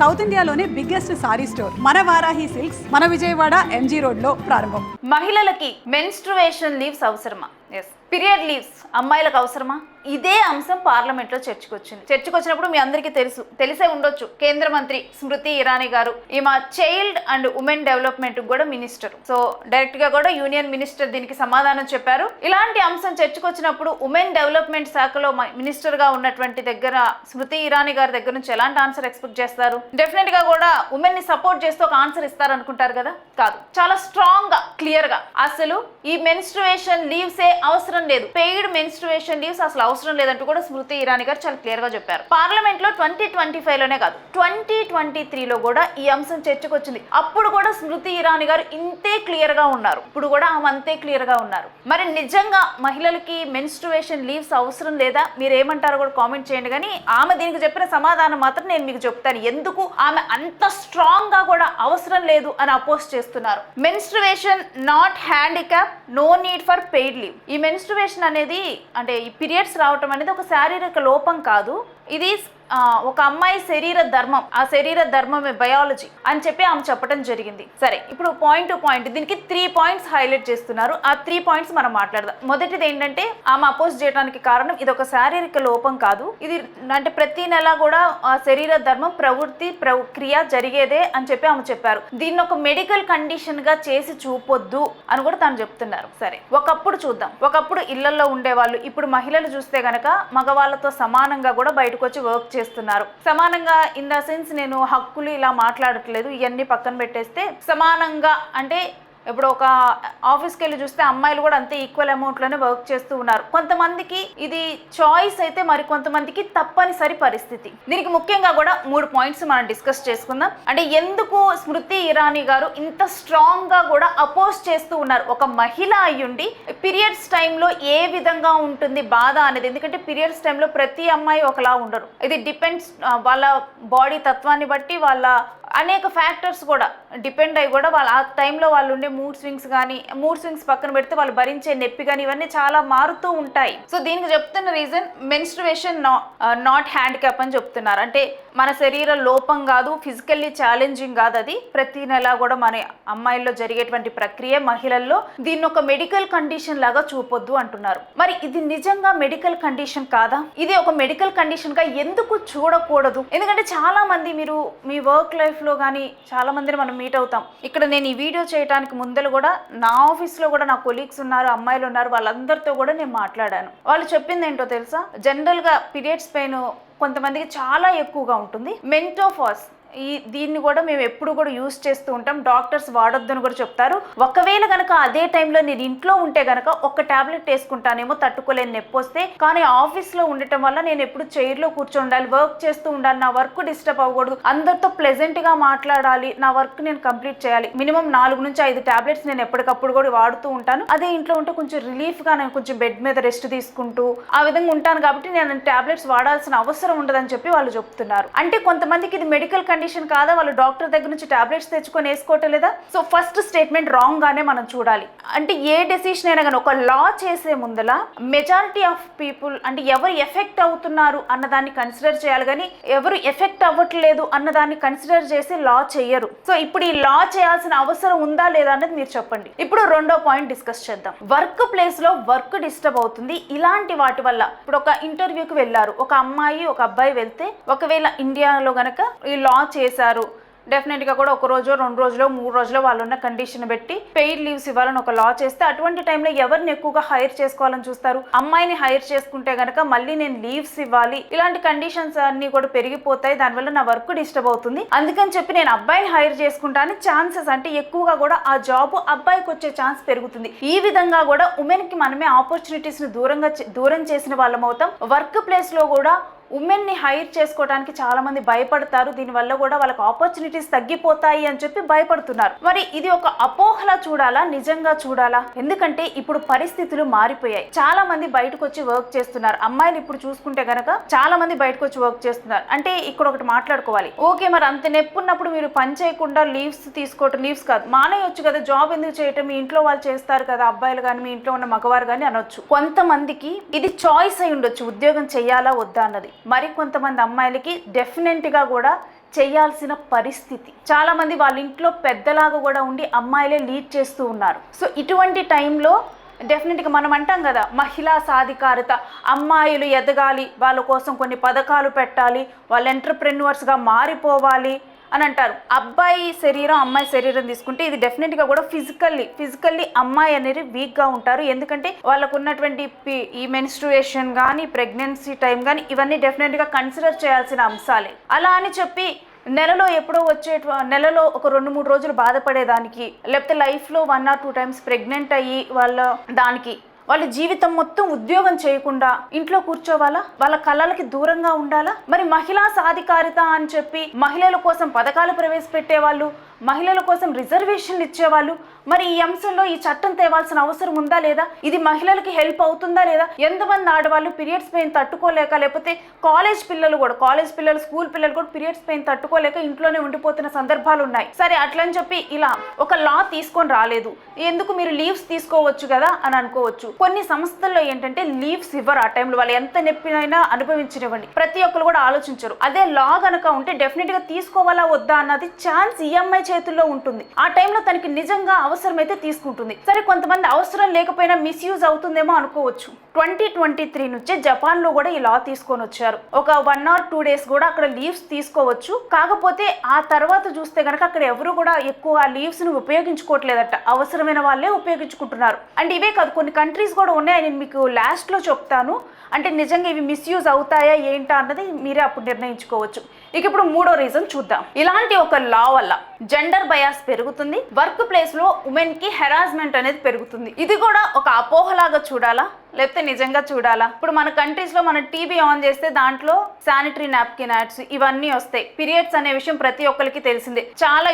South ఇండియాలోనే biggest sorry store మన Varahi silks మన విజయవాడ ఎంజీ రోడ్ లో ప్రారంభం. మహిళలకి మెన్స్ట్రువేషన్ లీవ్స్ అవసరమా? ఎస్. పీరియడ్ లీవ్స్ అమ్మాయిలకు అవసరమా? ఇదే అంశం పార్లమెంట్లో చర్చకొచ్చినప్పుడు మీ అందరికీ తెలిసే ఉండొచ్చు. కేంద్ర మంత్రి స్మృతి ఇరానీ గారు ఈమె చైల్డ్ అండ్ ఉమెన్ డెవలప్మెంట్ కూడా మినిస్టర్. సో డైరెక్ట్ గా కూడా యూనియన్ మినిస్టర్ దీనికి సమాధానం చెప్పారు. ఇలాంటి అంశం చర్చకొచ్చినప్పుడు ఉమెన్ డెవలప్మెంట్ శాఖలో మినిస్టర్ గా ఉన్నటువంటి దగ్గర స్మృతి ఇరానీ గారి దగ్గర నుంచి ఎలాంటి ఆన్సర్ ఎక్స్పెక్ట్ చేస్తారు? డెఫినెట్ గా కూడా ఉమెన్ ని సపోర్ట్ చేస్తూ ఒక ఆన్సర్ ఇస్తారు అనుకుంటారు కదా? కాదు, చాలా స్ట్రాంగ్ గా క్లియర్ గా అసలు ఈ మెన్స్ట్రువేషన్ లీవ్స్ అవసరం లేదు, పెయిడ్ మెన్స్ట్రువేషన్ లీవ్స్ అసలు అవసరం లేదంటూ కూడా స్మృతి ఇరానీ గారు చాలా క్లియర్ గా చెప్పారు. పార్లమెంట్ లో 2025 లోనే కాదు 2023లో కూడా ఈ అంశం చర్చకొచ్చింది. అప్పుడు కూడా స్మృతి ఇరానీ గారు ఇంతే క్లియర్ గా ఉన్నారు, ఇప్పుడు కూడా ఆమె అంతే క్లియర్ గా ఉన్నారు. మరి నిజంగా మహిళలకి మెన్స్ట్రువేషన్ లీవ్స్ అవసరం లేదా? మీరు ఏమంటారో కూడా కామెంట్ చేయండి. కానీ ఆమె దీనికి చెప్పిన సమాధానం మాత్రం నేను మీకు చెప్తాను, ఎందుకు ఆమె అంత స్ట్రాంగ్ గా కూడా అవసరం లేదు అని అపోజ్ చేస్తున్నారు. Menstruation not handicap, no need for paid leave. ఈ మెన్స్ట్రువేషన్ అనేది అంటే ఈ పీరియడ్స్ రావటం అనేది ఒక శారీరక లోపం కాదు, ఇది ఒక అమ్మాయి శరీర ధర్మం, ఆ శరీర ధర్మమే బయాలజీ అని చెప్పి ఆమె చెప్పడం జరిగింది. సరే, ఇప్పుడు పాయింట్ టు పాయింట్ దీనికి 3 పాయింట్స్ హైలైట్ చేస్తున్నారు. ఆ 3 పాయింట్స్ మనం మాట్లాడదాం. మొదటిది ఏంటంటే ఆమె అపోజ్ చేయడానికి కారణం ఇది ఒక శారీరక లోపం కాదు, ఇది అంటే ప్రతి నెల కూడా ఆ శరీర ధర్మం ప్రవృత్తి క్రియ జరిగేదే అని చెప్పి ఆమె చెప్పారు. దీన్ని ఒక మెడికల్ కండిషన్ గా చేసి చూపొద్దు అని కూడా తను చెప్తున్నారు. సరే, ఒకప్పుడు చూద్దాం. ఒకప్పుడు ఇళ్లలో ఉండేవాళ్ళు, ఇప్పుడు మహిళలు చూస్తే గనక మగవాళ్ళతో సమానంగా కూడా బయటకు వచ్చి వర్క్ చేస్తున్నారు. సమానంగా ఇన్ ద సెన్స్ నేను హక్కులు ఇలా మాట్లాడట్లేదు, ఇవన్నీ పక్కన పెట్టేస్తే సమానంగా అంటే ఇప్పుడు ఒక ఆఫీస్కి వెళ్ళి చూస్తే అమ్మాయిలు కూడా అంతే ఈక్వల్ అమౌంట్లోనే వర్క్ చేస్తూ ఉన్నారు. కొంతమందికి ఇది చాయిస్ అయితే మరి కొంతమందికి తప్పనిసరి పరిస్థితి. దీనికి ముఖ్యంగా కూడా 3 పాయింట్స్ మనం డిస్కస్ చేసుకుందాం. అంటే ఎందుకు స్మృతి ఇరానీ గారు ఇంత స్ట్రాంగ్ గా కూడా అపోజ్ చేస్తూ ఉన్నారు? ఒక మహిళ అయ్యుండి పీరియడ్స్ టైంలో ఏ విధంగా ఉంటుంది బాధ అనేది, ఎందుకంటే పీరియడ్స్ టైంలో ప్రతి అమ్మాయి ఒకలా ఉండరు, ఇది డిపెండ్స్ వాళ్ళ బాడీ తత్వాన్ని బట్టి, వాళ్ళ అనేక ఫ్యాక్టర్స్ కూడా డిపెండ్ అయ్యి కూడా వాళ్ళ ఆ టైంలో వాళ్ళు ఉండే మూడ్ స్వింగ్స్ పక్కన పెడితే వాళ్ళు భరించే నొప్పి కానీ ఇవన్నీ చాలా మారుతూ ఉంటాయి. సో దీనికి చెప్తున్న రీజన్ మెన్స్ట్రువేషన్ నాట్ హ్యాండిక్యాప్ అని చెప్తున్నారు. అంటే మన శరీర లోపం కాదు, ఫిజికల్లీ ఛాలెంజింగ్ కాదు, అది ప్రతి నెల కూడా మన అమ్మాయిల్లో జరిగేటువంటి ప్రక్రియ. మహిళల్లో దీన్ని ఒక మెడికల్ కండిషన్ లాగా చూపొద్దు అంటున్నారు. మరి ఇది నిజంగా మెడికల్ కండిషన్ కాదా? ఇది ఒక మెడికల్ కండిషన్ గా ఎందుకు చూడకూడదు? ఎందుకంటే చాలా మంది మీరు మీ వర్క్ లైఫ్ లో కానీ చాలా మందిని మనం మీట్ అవుతాం. ఇక్కడ నేను ఈ వీడియో చేయడానికి ముందర కూడా నా ఆఫీస్లో కూడా నా కొలీగ్స్ ఉన్నారు, అమ్మాయిలు ఉన్నారు, వాళ్ళందరితో కూడా నేను మాట్లాడాను. వాళ్ళు చెప్పింది ఏంటో తెలుసా? జనరల్ గా పీరియడ్స్ పెయిన్ కొంతమందికి చాలా ఎక్కువగా ఉంటుంది. మెంటోఫాస్ దీన్ని కూడా మేము ఎప్పుడు కూడా యూజ్ చేస్తూ ఉంటాం, డాక్టర్స్ వాడొద్దు అని కూడా చెప్తారు. ఒకవేళ కనుక అదే టైంలో నేను ఇంట్లో ఉంటే కనుక ఒక టాబ్లెట్ వేసుకుంటానేమో తట్టుకోలేని నొప్పి వస్తే, కానీ ఆఫీస్లో ఉండటం వల్ల నేను ఎప్పుడు చైర్లో కూర్చొని ఉండాలి, వర్క్ చేస్తూ ఉండాలి, నా వర్క్ డిస్టర్బ్ అవ్వకూడదు, అందరితో ప్లెజెంట్గా మాట్లాడాలి, నా వర్క్ నేను కంప్లీట్ చేయాలి, మినిమం 4 నుంచి 5 టాబ్లెట్స్ నేను ఎప్పటికప్పుడు కూడా వాడుతూ ఉంటాను. అదే ఇంట్లో ఉంటే కొంచెం రిలీఫ్గా నేను కొంచెం బెడ్ మీద రెస్ట్ తీసుకుంటూ ఆ విధంగా ఉంటాను, కాబట్టి నేను టాబ్లెట్స్ వాడాల్సిన అవసరం ఉండదని చెప్పి వాళ్ళు చెప్తున్నారు. అంటే కొంతమందికి ఇది మెడికల్ కండిషన్ కాదా, వాళ్ళు డాక్టర్ దగ్గర నుంచి టాబ్లెట్స్ తెచ్చుకొని వేసుకోవటం లేదా? సో ఫస్ట్ స్టేట్మెంట్ రాంగ్ గానే మనం చూడాలి. అంటే ఏ డెసిషన్ అయినా కానీ ఒక లా చేసే ముందల మెజారిటీ ఆఫ్ పీపుల్ అంటే ఎవరు ఎఫెక్ట్ అవుతున్నారు అన్నదాన్ని కన్సిడర్ చేయాలి, కానీ ఎవరు ఎఫెక్ట్ అవ్వట్లేదు అన్నదాన్ని కన్సిడర్ చేసి లా చేయరు. సో ఇప్పుడు ఈ లా చేయాల్సిన అవసరం ఉందా లేదా అనేది మీరు చెప్పండి. ఇప్పుడు 2వ పాయింట్ డిస్కస్ చేద్దాం. వర్క్ ప్లేస్ లో వర్క్ డిస్టర్బ్ అవుతుంది, ఇలాంటి వాటి వల్ల. ఇప్పుడు ఒక ఇంటర్వ్యూకి వెళ్ళారు ఒక అమ్మాయి ఒక అబ్బాయి వెళ్తే, ఒకవేళ ఇండియాలో గనక ఈ లా చేశారు, డెఫినెట్గా కూడా 1 రోజు 2 రోజులో 3 రోజులో వాళ్ళు ఉన్న కండిషన్ పెట్టి పెయిడ్ లీవ్స్ ఇవ్వాలని ఒక లా చేస్తే, అటువంటి టైంలో ఎవరిని ఎక్కువగా హైర్ చేసుకోవాలని చూస్తారు? అమ్మాయిని హైర్ చేసుకుంటే గనక మళ్ళీ నేను లీవ్స్ ఇవ్వాలి, ఇలాంటి కండిషన్స్ అన్ని కూడా పెరిగిపోతాయి, దానివల్ల నా వర్క్ డిస్టర్బ్ అవుతుంది, అందుకని చెప్పి నేను అబ్బాయిని హైర్ చేసుకుంటాను, ఛాన్సెస్ అంటే ఎక్కువగా కూడా ఆ జాబ్ అబ్బాయికి వచ్చే ఛాన్స్ పెరుగుతుంది. ఈ విధంగా కూడా ఉమెన్ కి మనమే ఆపర్చునిటీస్ ని దూరం చేసిన వాళ్ళం అవుతాం. వర్క్ ప్లేస్ లో కూడా ఉమెన్ని హైర్ చేసుకోవడానికి చాలా మంది భయపడతారు, దీనివల్ల కూడా వాళ్ళకి ఆపర్చునిటీస్ తగ్గిపోతాయి అని చెప్పి భయపడుతున్నారు. మరి ఇది ఒక అపోహలా చూడాలా, నిజంగా చూడాలా? ఎందుకంటే ఇప్పుడు పరిస్థితులు మారిపోయాయి, చాలా మంది బయటకు వచ్చి వర్క్ చేస్తున్నారు. అమ్మాయిలు ఇప్పుడు చూసుకుంటే గనక చాలా మంది బయటకు వచ్చి వర్క్ చేస్తున్నారు. అంటే ఇక్కడ ఒకటి మాట్లాడుకోవాలి, ఓకే మరి అంత నొప్పి ఉన్నప్పుడు మీరు పని చేయకుండా లీవ్స్ తీసుకోవటం, లీవ్స్ కాదు మానేయొచ్చు కదా, జాబ్ ఎందుకు చేయటం, మీ ఇంట్లో వాళ్ళు చేస్తారు కదా, అబ్బాయిలు కానీ మీ ఇంట్లో ఉన్న మగవారు కానీ అనొచ్చు. కొంతమందికి ఇది చాయిస్ అయి ఉండొచ్చు ఉద్యోగం చేయాలా వద్దా అన్నది. మరి కొంతమంది అమ్మాయిలకి డెఫినెట్గా కూడా చేయాల్సిన పరిస్థితి. చాలా మంది వాళ్ళ ఇంట్లో పెద్దలాగా కూడా ఉండి అమ్మాయిలే లీడ్ చేస్తూ ఉన్నారు. సో ఇటువంటి టైంలో డెఫినెట్గా మనం అంటాం కదా, మహిళా సాధికారత, అమ్మాయిలు ఎదగాలి, వాళ్ళ కోసం కొన్ని పథకాలు పెట్టాలి, వాళ్ళు ఎంటర్ప్రెన్యూర్స్గా మారిపోవాలి అని అంటారు. అబ్బాయి శరీరం అమ్మాయి శరీరం తీసుకుంటే ఇది డెఫినెట్గా కూడా ఫిజికల్లీ అమ్మాయి అనేది వీక్గా ఉంటారు. ఎందుకంటే వాళ్ళకు ఉన్నటువంటి ఈ మెన్స్ట్రుయేషన్ కానీ ప్రెగ్నెన్సీ టైం కానీ ఇవన్నీ డెఫినెట్గా కన్సిడర్ చేయాల్సిన అంశాలే. అలా అని చెప్పి నెలలో ఎప్పుడో నెలలో ఒక 2-3 రోజులు బాధపడేదానికి, లేకపోతే లైఫ్లో 1 or 2 times ప్రెగ్నెంట్ అయ్యి వాళ్ళ జీవితం మొత్తం ఉద్యోగం చేయకుండా ఇంట్లో కూర్చోవాలా? వాళ్ళ కళలకి దూరంగా ఉండాలా? మరి మహిళా సాధికారిత అని చెప్పి మహిళల కోసం పథకాలు ప్రవేశపెట్టేవాళ్ళు, మహిళల కోసం రిజర్వేషన్లు ఇచ్చేవాళ్ళు, మరి ఈ అంశంలో ఈ చట్టం తేవాల్సిన అవసరం ఉందా లేదా? ఇది మహిళలకి హెల్ప్ అవుతుందా లేదా? ఎంతమంది ఆడవాళ్ళు పీరియడ్స్ పెయిన్ తట్టుకోలేక, లేకపోతే కాలేజ్ పిల్లలు, స్కూల్ పిల్లలు కూడా పీరియడ్స్ పెయిన్ తట్టుకోలేక ఇంట్లోనే ఉండిపోతున్న సందర్భాలు ఉన్నాయి. సరే అట్లని చెప్పి ఇలా ఒక లా తీసుకొని రాలేదు, ఎందుకు మీరు లీవ్స్ తీసుకోవచ్చు కదా అని అనుకోవచ్చు. కొన్ని సంస్థల్లో ఏంటంటే లీవ్స్ ఇవ్వరు. ఆ టైంలో వాళ్ళు ఎంత నొప్పినైనా అనుభవించనివ్వండి, ప్రతి ఒక్కరు కూడా ఆలోచించరు. అదే లా కనుక ఉంటే డెఫినెట్గా తీసుకోవాలా వద్దా అన్నది ఛాన్స్ ఈఎంఐ చేతుల్లో ఉంటుంది. ఆ టైంలో తనకి నిజంగా అవసరమైతే తీసుకుంటుంది. సరే కొంతమంది అవసరం లేకపోయినా మిస్యూజ్ అవుతుందేమో అనుకోవచ్చు. 2023 నుంచే జపాన్లో కూడా ఈ లా తీసుకొని వచ్చారు. ఒక 1 or 2 days కూడా అక్కడ లీవ్స్ తీసుకోవచ్చు. కాకపోతే ఆ తర్వాత చూస్తే కనుక అక్కడ ఎవరు కూడా ఎక్కువ ఆ లీవ్స్ని ఉపయోగించుకోవట్లేదట, అవసరమైన వాళ్ళే ఉపయోగించుకుంటున్నారు. అండ్ ఇవే కాదు, కొన్ని కంట్రీస్ కూడా ఉన్నాయి, నేను మీకు లాస్ట్లో చెప్తాను. అంటే నిజంగా ఇవి మిస్యూజ్ అవుతాయా ఏంటా అన్నది మీరే అప్పుడు నిర్ణయించుకోవచ్చు. ఇక ఇప్పుడు 3వ రీజన్ చూద్దాం. ఇలాంటి ఒక లా వల్ల జెండర్ బయాస్ పెరుగుతుంది, వర్క్ ప్లేస్ లో ఉమెన్ కి హెరాస్మెంట్ అనేది పెరుగుతుంది. ఇది కూడా ఒక అపోహలాగా చూడాలా లేకపోతే నిజంగా చూడాలా? ఇప్పుడు మన కంట్రీస్ లో మన టీవీ ఆన్ చేస్తే దాంట్లో శానిటరీ నాప్కిన్ యాడ్స్ ఇవన్నీ వస్తాయి. పీరియడ్స్ అనే విషయం ప్రతి ఒక్కరికి తెలిసిందే. చాలా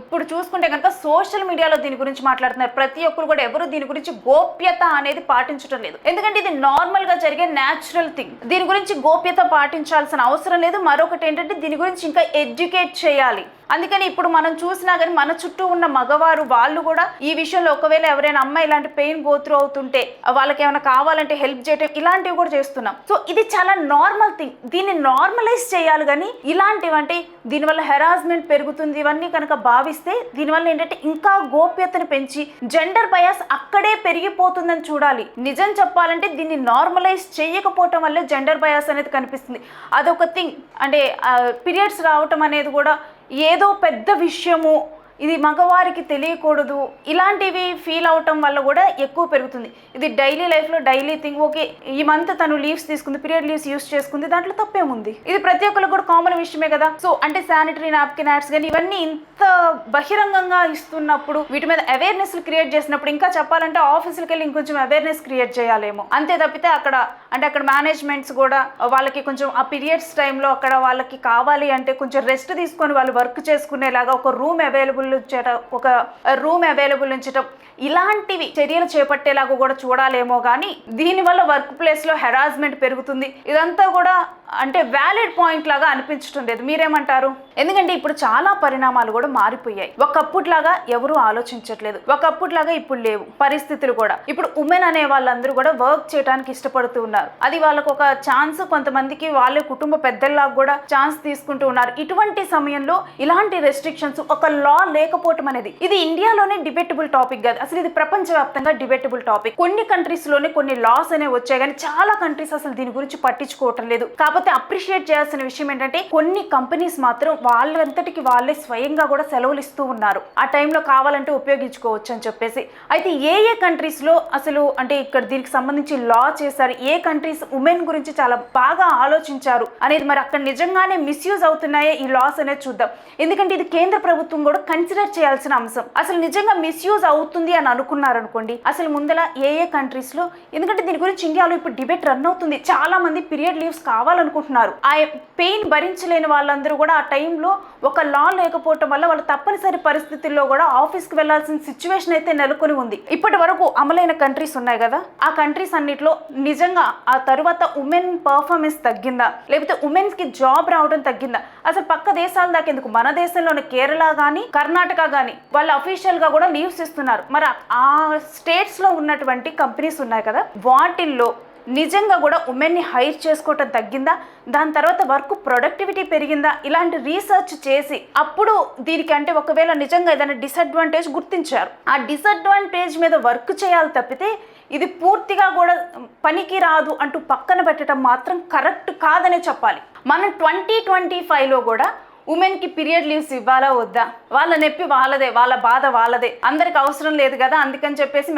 ఇప్పుడు చూసుకుంటే కనుక సోషల్ మీడియాలో దీని గురించి మాట్లాడుతున్నారు. ప్రతి ఒక్కరు కూడా ఎవరు దీని గురించి గోప్యత అనేది పాటించడం లేదు. ఎందుకంటే ఇది నార్మల్ గా జరిగే న్యాచురల్ థింగ్. దీని గురించి గోప్యత పాటించాల్సిన అవసరం లేదు. మరొకటి ఏంటంటే దీని గురించి ఇంకా ఎడ్యుకేట్ చేయాలి. అందుకని ఇప్పుడు మనం చూసినా కానీ మన చుట్టూ ఉన్న మగవారు వాళ్ళు కూడా ఈ విషయంలో ఒకవేళ ఎవరైనా అమ్మాయి ఇలాంటి పెయిన్ గోత్రూ అవుతుంటే వాళ్ళకి ఏమైనా కావాలంటే హెల్ప్ చేయటం ఇలాంటివి కూడా చేస్తున్నాం. సో ఇది చాలా నార్మల్ థింగ్. దీన్ని నార్మలైజ్ చేయాలి. కానీ ఇలాంటివి అంటే దీనివల్ల హెరాస్మెంట్ పెరుగుతుంది ఇవన్నీ కనుక భావిస్తే దీనివల్ల ఏంటంటే ఇంకా గోప్యతను పెంచి జెండర్ బయాస్ అక్కడే పెరిగిపోతుందని చూడాలి. నిజం చెప్పాలంటే దీన్ని నార్మలైజ్ చేయకపోవటం వల్లే జెండర్ బయాస్ అనేది కనిపిస్తుంది. అదొక థింగ్. అంటే పీరియడ్స్ రావటం అనేది కూడా ఏదో పెద్ద విషయము, ఇది మగవారికి తెలియకూడదు, ఇలాంటివి ఫీల్ అవటం వల్ల కూడా ఎక్కువ పెరుగుతుంది. ఇది డైలీ లైఫ్లో డైలీ థింగ్. ఓకే ఈ మంత్ తను లీవ్స్ తీసుకుంది, పీరియడ్ లీవ్స్ యూస్ చేసుకుంది, దాంట్లో తప్పేముంది? ఇది ప్రతి ఒక్కరికి కూడా కామన్ విషయమే కదా. సో అంటే శానిటరీ నాప్కిన్ యాడ్స్ కానీ ఇవన్నీ ఇంత బహిరంగంగా ఇస్తున్నప్పుడు, వీటి మీద అవేర్నెస్ క్రియేట్ చేసినప్పుడు, ఇంకా చెప్పాలంటే ఆఫీసులకి వెళ్ళి ఇంకొంచెం అవేర్నెస్ క్రియేట్ చేయాలేమో. అంతే తప్పితే అక్కడ మేనేజ్మెంట్స్ కూడా వాళ్ళకి కొంచెం ఆ పీరియడ్స్ టైంలో అక్కడ వాళ్ళకి కావాలి అంటే కొంచెం రెస్ట్ తీసుకొని వాళ్ళు వర్క్ చేసుకునేలాగా ఒక రూమ్ అవైలబుల్ ఉంచటం ఇలాంటివి చర్యలు చేపట్టేలాగా కూడా చూడాలేమో. కానీ దీనివల్ల వర్క్ ప్లేస్లో హెరాస్మెంట్ పెరుగుతుంది, ఇదంతా కూడా అంటే వ్యాలిడ్ పాయింట్ లాగా అనిపించడం లేదు. మీరేమంటారు? ఎందుకంటే ఇప్పుడు చాలా పరిణామాలు కూడా మారిపోయాయి. ఒకప్పుట్లాగా ఎవరు ఆలోచించట్లేదు, ఒకప్పుట్లాగా ఇప్పుడు లేవు పరిస్థితులు కూడా. ఇప్పుడు ఉమెన్ అనే వాళ్ళందరూ కూడా వర్క్ చేయడానికి ఇష్టపడుతూ ఉన్నారు. అది వాళ్ళకు ఒక ఛాన్స్, కొంతమందికి వాళ్ళ కుటుంబ పెద్దల్లాగా కూడా ఛాన్స్ తీసుకుంటూ ఉన్నారు. ఇటువంటి సమయంలో ఇలాంటి రెస్ట్రిక్షన్స్, ఒక లా లేకపోవటం అనేది ఇది ఇండియాలోనే డిబేటబుల్ టాపిక్ కాదు, అసలు ఇది ప్రపంచవ్యాప్తంగా డిబేటబుల్ టాపిక్. కొన్ని కంట్రీస్ లోనే కొన్ని లాస్ అనేవి వచ్చాయి కానీ చాలా కంట్రీస్ అసలు దీని గురించి పట్టించుకోవటం లేదు. కాకపోతే అప్రిషియేట్ చేయాల్సిన విషయం ఏంటంటే కొన్ని కంపెనీస్ మాత్రం వాళ్ళంతటికి వాళ్ళే స్వయంగా కూడా సెలవులు ఇస్తూ ఉన్నారు. ఆ టైంలో కావాలంటే ఉపయోగించుకోవచ్చు అని చెప్పేసి. అయితే ఏ కంట్రీస్ లో అసలు అంటే ఇక్కడ దీనికి సంబంధించి లా చేశారు, ఏ కంట్రీస్ ఉమెన్ గురించి చాలా బాగా ఆలోచించారు అనేది, మరి అక్కడ నిజంగానే మిస్యూజ్ అవుతున్నాయే ఈ లాస్ అనేది చూద్దాం. ఎందుకంటే ఇది కేంద్ర ప్రభుత్వం కూడా కన్సిడర్ చేయాల్సిన అంశం. అసలు నిజంగా మిస్యూజ్ అవుతుంది అని అనుకున్నారనుకోండి, అసలు ముందల ఏ కంట్రీస్ లో, ఎందుకంటే దీని గురించి ఇండియాలో ఇప్పుడు డిబేట్ రన్ అవుతుంది. చాలా మంది పీరియడ్ లీవ్స్ కావాలనుకుంటున్నారు. ఆ పెయిన్ భరించలేని వాళ్ళందరూ కూడా ఆ టైంలో ఒక లా లేకపోవటం వల్ల వాళ్ళు తప్పనిసరి పరిస్థితుల్లో కూడా ఆఫీస్కి వెళ్లాల్సిన సిచ్యువేషన్ అయితే నెలకొని ఉంది. ఇప్పటి వరకు అమలైన కంట్రీస్ ఉన్నాయి కదా, ఆ కంట్రీస్ అన్నిట్లో నిజంగా ఆ తర్వాత ఉమెన్ పర్ఫార్మెన్స్ తగ్గిందా, లేకపోతే ఉమెన్స్ కి జాబ్ రావడం తగ్గిందా? అసలు పక్క దేశాల దాకా ఎందుకు, మన దేశంలోని కేరళ కానీ కర్ణాటక కానీ వాళ్ళు అఫీషియల్ గా కూడా లీవ్స్ ఇస్తున్నారు. మరి ఆ స్టేట్స్ లో ఉన్నటువంటి కంపెనీస్ ఉన్నాయి కదా, వాటిల్లో నిజంగా కూడా ఉమెన్ని హైర్ చేసుకోవటం తగ్గిందా, దాని తర్వాత వర్క్ ప్రొడక్టివిటీ పెరిగిందా, ఇలాంటి రీసెర్చ్ చేసి అప్పుడు దీనికి అంటే ఒకవేళ నిజంగా ఏదైనా డిసడ్వాంటేజ్ గుర్తించారు, ఆ డిసడ్వాంటేజ్ మీద వర్క్ చేయాలి తప్పితే ఇది పూర్తిగా కూడా పనికి రాదు అంటూ పక్కన పెట్టడం మాత్రం కరెక్ట్ కాదనే చెప్పాలి. మనం 2025లో కూడా ఉమెన్కి పీరియడ్ లీవ్స్ ఇవ్వాలా వద్దా, వాళ్ళ నొప్పి వాళ్ళదే, వాళ్ళ బాధ వాళ్ళదే, అందరికి అవసరం లేదు కదా, అందుకని చెప్పేసి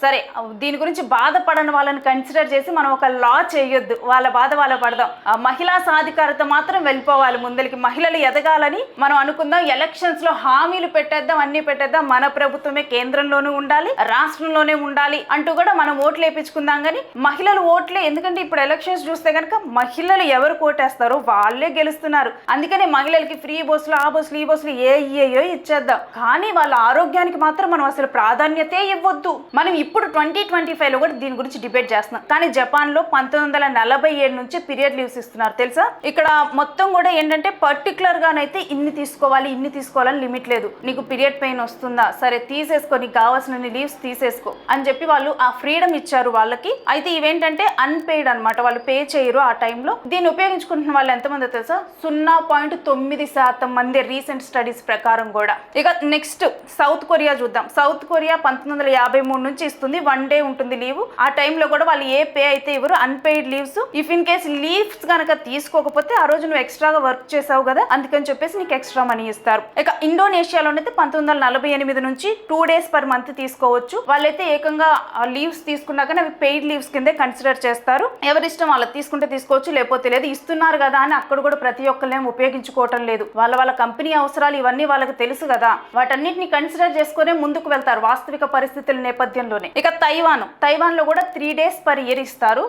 సరే దీని గురించి బాధపడని వాళ్ళని కన్సిడర్ చేసి మనం ఒక లా చేయొద్దు, వాళ్ళ బాధ వాళ్ళ పడదాం. మహిళా సాధికారత మాత్రం వెళ్ళిపోవాలి ముందరికి, మహిళలు ఎదగాలని మనం అనుకుందాం. ఎలక్షన్స్లో హామీలు పెట్టేద్దాం, అన్నీ పెట్టేద్దాం, మన ప్రభుత్వమే కేంద్రంలోనూ ఉండాలి, రాష్ట్రంలోనే ఉండాలి అంటూ కూడా మనం ఓట్లు వేయించుకుందాం. కానీ మహిళలు ఓట్లే, ఎందుకంటే ఇప్పుడు ఎలక్షన్స్ చూస్తే కనుక మహిళలు ఎవరు ఓటేస్తారో వాళ్ళే గెలుస్తున్నారు. అందుకనే మహిళలకి ఫ్రీ బస్సులు, ఆ బస్సులు, ఈ బస్సులు ఏయో ఇచ్చేద్దాం, కానీ వాళ్ళ ఆరోగ్యానికి మాత్రం మనం అసలు ప్రాధాన్యతే ఇవ్వద్దు. మనం ఇప్పుడు 2025లో కూడా దీని గురించి డిబేట్ చేస్తున్నాం. కానీ జపాన్లో 1947 నుంచి పీరియడ్ లీవ్స్ ఇస్తున్నారు తెలుసా. ఇక్కడ మొత్తం కూడా ఏంటంటే పర్టికులర్ గానైతే ఇన్ని తీసుకోవాలని లిమిట్ లేదు. నీకు పీరియడ్ పెయిన్ వస్తుందా, సరే తీసేసుకో, నీకు కావాల్సిన లీవ్స్ తీసేసుకో అని చెప్పి వాళ్ళు ఆ ఫ్రీడమ్ ఇచ్చారు వాళ్ళకి. అయితే ఇవేంటంటే అన్పెయిడ్ అనమాట, వాళ్ళు పే చేయరు ఆ టైంలో. దీన్ని ఉపయోగించుకుంటున్న వాళ్ళు ఎంతమంది తెలుసా, 0.9% మంది రీసెంట్ స్టడీస్ ప్రకారం కూడా. ఇక నెక్స్ట్ సౌత్ కొరియా చూద్దాం. సౌత్ కొరియా 1953 నుంచి ఇస్తుంది, 1 డే ఉంటుంది లీవ్. ఆ టైంలో కూడా వాళ్ళు ఏ పే అయితే ఇవ్వరు, unpaid leaves. If in case leaves కనుక తీసుకోకపోతే ఆ రోజు నువ్వు ఎక్స్ట్రాగా వర్క్ చేసావు కదా, అందుకని చెప్పేసి నీకు ఎక్స్ట్రా మనీ ఇస్తారు. ఇక ఇండోనేషియాలోనైతే 1948 నుంచి 2 days per month తీసుకోవచ్చు. వాళ్ళైతే ఏకంగా లీవ్స్ తీసుకున్నాక అవి పెయిడ్ లీవ్స్ కిందే కన్సిడర్ చేస్తారు. ఎవరిష్టం వాళ్ళకి, తీసుకుంటే తీసుకోవచ్చు, లేకపోతే లేదు. ఇస్తున్నారు కదా అని అక్కడ కూడా ప్రతి ఒక్కళ్ళేం ఉపయోగించుకోవటం లేదు. వాళ్ళ కంపెనీ అవసరాలు ఇవన్నీ వాళ్ళకి తెలుసు కదా, వాటన్నిటిని కన్సిడర్ చేసుకునే ముందుకు వెళ్తారు వాస్తవిక పరిస్థితుల నేపథ్యంలోనే. ఇక తైవాన్ లో కూడా 3 days per year ఇస్తారు.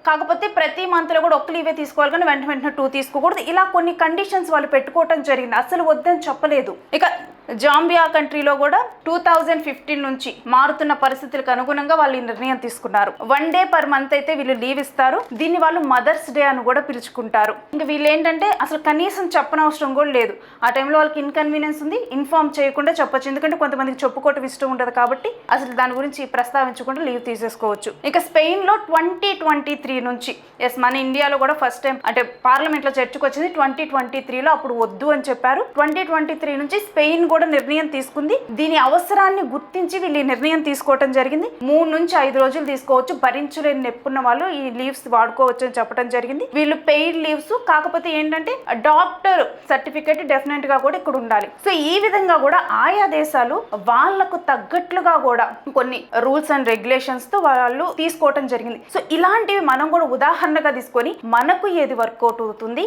కాకపోతే ప్రతి మంత్ లో కూడా ఒక్క లీవే తీసుకోవాలి, కానీ వెంటనే 2 తీసుకోకూడదు. ఇలా కొన్ని కండిషన్స్ వాళ్ళు పెట్టుకోవటం జరిగింది, అసలు వద్దని చెప్పలేదు. ఇక జాంబియా కంట్రీలో కూడా 2015 నుంచి మారుతున్న పరిస్థితులకు అనుగుణంగా వాళ్ళు ఈ నిర్ణయం తీసుకున్నారు. 1 day per month అయితే వీళ్ళు లీవ్ ఇస్తారు. దీన్ని వాళ్ళు మదర్స్ డే అని కూడా పిలుచుకుంటారు. ఇంకా వీళ్ళు ఏంటంటే అసలు కనీసం చెప్పనవసరం కూడా లేదు. ఆ టైంలో వాళ్ళకి ఇన్కన్వీనియన్స్ ఉంది, ఇన్ఫార్మ్ చేయకుండా చెప్పొచ్చు. ఎందుకంటే కొంతమందికి చెప్పుకోవటం ఇష్టం ఉండదు కాబట్టి అసలు దాని గురించి ప్రస్తావించకుండా లీవ్ తీసేసుకోవచ్చు. ఇక స్పెయిన్ లో 2023 నుంచి, మన ఇండియాలో కూడా ఫస్ట్ టైం అంటే పార్లమెంట్ లో చర్చకు వచ్చింది 2023లో, అప్పుడు వద్దు అని చెప్పారు. 2023 నుంచి స్పెయిన్ కూడా నిర్ణయం తీసుకుంది. దీని అవసరాన్ని గుర్తించి వీళ్ళు ఈ నిర్ణయం తీసుకోవటం జరిగింది. 3 నుంచి 5 రోజులు తీసుకోవచ్చు, భరించలేని నొప్పున్న వాళ్ళు ఈ లీవ్స్ వాడుకోవచ్చు అని చెప్పడం జరిగింది. వీళ్ళు పెయిడ్ లీవ్స్, కాకపోతే ఏంటంటే డాక్టర్ సర్టిఫికేట్ డెఫినెట్ గా కూడా ఇక్కడ ఉండాలి. సో ఈ విధంగా కూడా ఆయా దేశాలు వాళ్లకు తగ్గట్లుగా కూడా కొన్ని రూల్స్ అండ్ రెగ్యులేషన్స్ తో వాళ్ళు తీసుకోవటం జరిగింది. సో ఇలాంటివి మనం కూడా ఉదాహరణగా తీసుకొని మనకు ఏది వర్కౌట్ అవుతుంది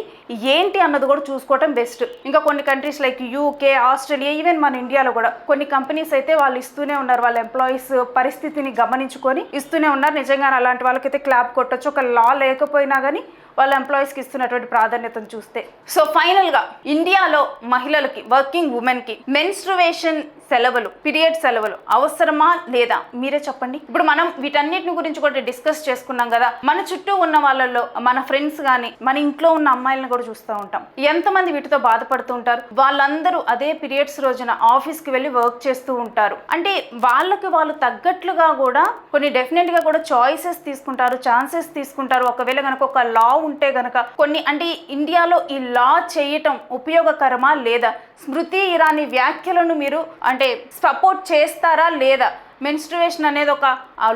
ఏంటి అన్నది కూడా చూసుకోవటం బెస్ట్. ఇంకా కొన్ని countries like UK, Australia, even మన ఇండియాలో కూడా కొన్ని కంపెనీస్ అయితే వాళ్ళు ఇస్తూనే ఉన్నారు, వాళ్ళ ఎంప్లాయీస్ పరిస్థితిని గమనించుకొని ఇస్తూనే ఉన్నారు. నిజంగా అలాంటి వాళ్ళకైతే క్లాప్ కొట్టొచ్చు. ఒక లా లేకపోయినా కానీ వాళ్ళ ఎంప్లాయీస్కి ఇస్తున్నటువంటి ప్రాధాన్యతను చూస్తే. సో ఫైనల్గా ఇండియాలో మహిళలకి, వర్కింగ్ ఉమెన్కి మెన్స్ట్రువేషన్ సెలవులు, పీరియడ్ సెలవులు అవసరమా లేదా మీరే చెప్పండి. ఇప్పుడు మనం వీటన్నిటిని గురించి కూడా డిస్కస్ చేసుకున్నాం కదా. మన చుట్టూ ఉన్న వాళ్ళల్లో మన ఫ్రెండ్స్ కానీ మన ఇంట్లో ఉన్న అమ్మాయిలను కూడా చూస్తూ ఉంటాం. ఎంతమంది వీటితో బాధపడుతూ ఉంటారు. వాళ్ళందరూ అదే పీరియడ్స్ రోజున ఆఫీస్కి వెళ్ళి వర్క్ చేస్తూ ఉంటారు. అంటే వాళ్ళకి వాళ్ళు తగ్గట్లుగా కూడా కొన్ని డెఫినెట్గా కూడా చాయిసెస్ తీసుకుంటారు, ఛాన్సెస్ తీసుకుంటారు. ఒకవేళ కనుక ఒక లా ఉంటే గనక కొన్ని అంటే ఇండియాలో ఈ లా చేయటం ఉపయోగకరమా లేదా, స్మృతి ఇరానీ వ్యాఖ్యలను మీరు అంటే సపోర్ట్ చేస్తారా లేదా, మెన్స్ట్రువేషన్ అనేది ఒక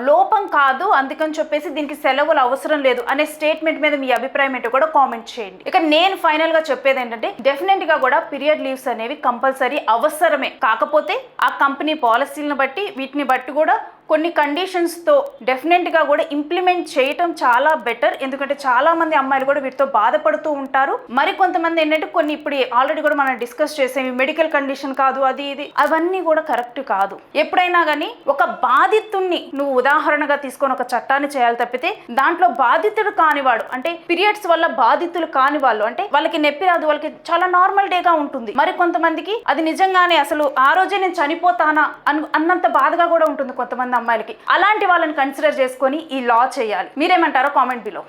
లోపం కాదు అందుకని చెప్పేసి దీనికి సెలవులు అవసరం లేదు అనే స్టేట్మెంట్ మీద మీ అభిప్రాయం ఏంటో కూడా కామెంట్ చేయండి. ఇక నేను ఫైనల్ గా చెప్పేది ఏంటంటే డెఫినెట్ గా కూడా పీరియడ్ లీవ్స్ అనేవి కంపల్సరీ అవసరమే. కాకపోతే ఆ కంపెనీ పాలసీలను బట్టి వీటిని బట్టి కూడా కొన్ని కండిషన్స్తో డెఫినెట్గా కూడా ఇంప్లిమెంట్ చేయటం చాలా బెటర్. ఎందుకంటే చాలా మంది అమ్మాయిలు కూడా వీటితో బాధపడుతూ ఉంటారు. మరి కొంతమంది ఏంటంటే కొన్ని ఇప్పుడు ఆల్రెడీ కూడా మనం డిస్కస్ చేసేవి మెడికల్ కండిషన్ కాదు, అది ఇది అవన్నీ కూడా కరెక్ట్ కాదు. ఎప్పుడైనా కానీ ఒక బాధితుడిని నువ్వు ఉదాహరణగా తీసుకొని ఒక చట్టాన్ని చేయాలి తప్పితే దాంట్లో బాధితుడు కానివాడు అంటే పీరియడ్స్ వల్ల బాధితులు కాని వాళ్ళు అంటే వాళ్ళకి నొప్పి రాదు, వాళ్ళకి చాలా నార్మల్ డేగా ఉంటుంది. మరి కొంతమందికి అది నిజంగానే అసలు ఆ రోజే నేను చనిపోతానా అన్నంత బాధగా కూడా ఉంటుంది కొంతమంది అమ్మాయిలకి. అలాంటి వాళ్ళని కన్సిడర్ చేసుకొని ఈ లా చేయాలి. మీరేమంటారో కామెంట్ బిలో.